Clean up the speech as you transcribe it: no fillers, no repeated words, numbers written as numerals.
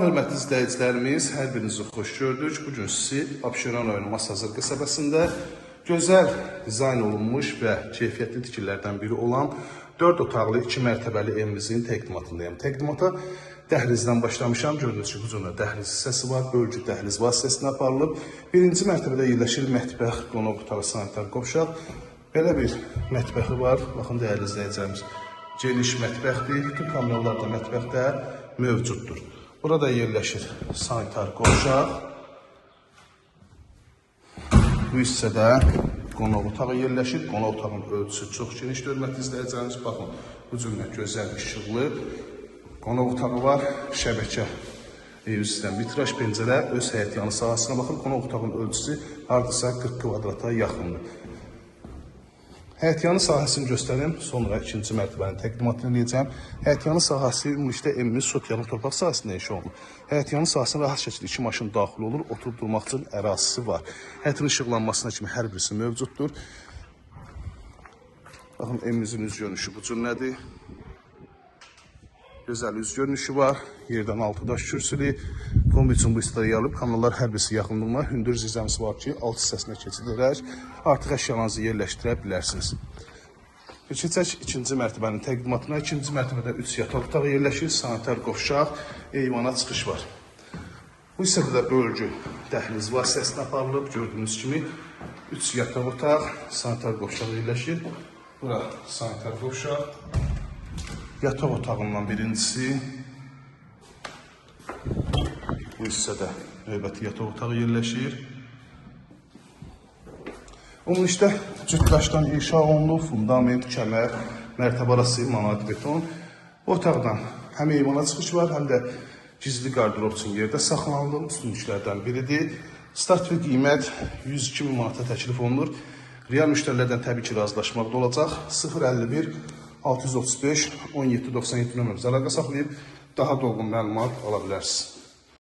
Hörmətli izləyicilərimiz, hər birinizi xoş gördük. Bugün sizi Abşeron rayonu Masazır qəsəbəsində gözəl dizayn olunmuş və keyfiyyətli tikililərdən biri olan 4 otaqlı 2 mərtəbəli evimizin təqdimatındayım. Təqdimata dəhlizdən başlamışam. Gördüyünüz kimi hücumda dəhliz hissəsi var, bölgü dəhliz vasitəsilə aparılıb. Birinci mərtəbədə yerləşir mətbəx, qonaq otağı, sanitar qovşaq. Belə bir mətbəxi var. Baxın, dəyərli izləyicilərimiz, geniş mətbəxdir. Bütün kameralar da mətbəxdə mövcuddur. Burada yerləşir sanitar qovşaq. Bu hissədə qonaq otağı yerləşir. Qonaq otağının ölçüsü çox geniş, hörmətli izləyicilərimiz. Baxın, bu cümlə gözəl, işıqlı qonaq otağı var. Şəbəkə ev üzrə vitraj pəncərə öz həyətyanı sahəsinə baxır. Qonaq otağının ölçüsü hardasa 40 kvadrata yaxındır. Həyətyanı sahəsini göstərim, sonra ikinci mərtəbənin təqdimatını eləyəcəm. Həyətyanı sahəsi ümumilikdə evimiz sotyalın torpaq sahəsində inşa olunur. Həyətyanı sahəsinə rahat şəkildə 2 maşın daxil olur, oturub durmaq üçün ərazisi var. Həyətin işıqlanmasına kimi hər birisi mövcuddur. Baxın, evimizin üz görünüşü bu cür. Gözəl üz görünüşü var. Yerdən 6 daş kürsülü. Kombi üçün bu hissədə yarılıb. Kanallar hər birisi yaxınlığına hündür zizəmsi var ki, alt hissəsinə keçidirək. Artıq əşyalarınızı yerləşdirə bilərsiniz. Keçək ikinci mərtəbənin təqdimatına. İkinci mərtəbədə 3 yataq otağı yerləşir. Sanitar qovşaq, eyvana çıxış var. Bu hissədə də bölgü dəhliz vasitəsilə aparılıb. Gördüyünüz kimi 3 yataq otaq, sanitar qovşaq yerləşir. Bura sanitar qovşaq. Yataq otağından birincisi. Bu hissədə növbəti yataq otağı yerləşir. Ümumilikdə cütdaşdan inşa olunub, fundament, kəmər, mərtəbə arası manat beton. Bu otaqdan həm eyvana çıxış var, həm də gizli qardırob üçün yerdə saxlanılır. Üstünlüklərdən biridir. Start və qiymət 102.000 manata təklif olunur. Real müştərilərdən təbii ki, razılaşmaq da olacaq. 051 635 1797 nömrəmizə əlaqə saxlayıb daha dolğun məlumat ala bilərsiniz.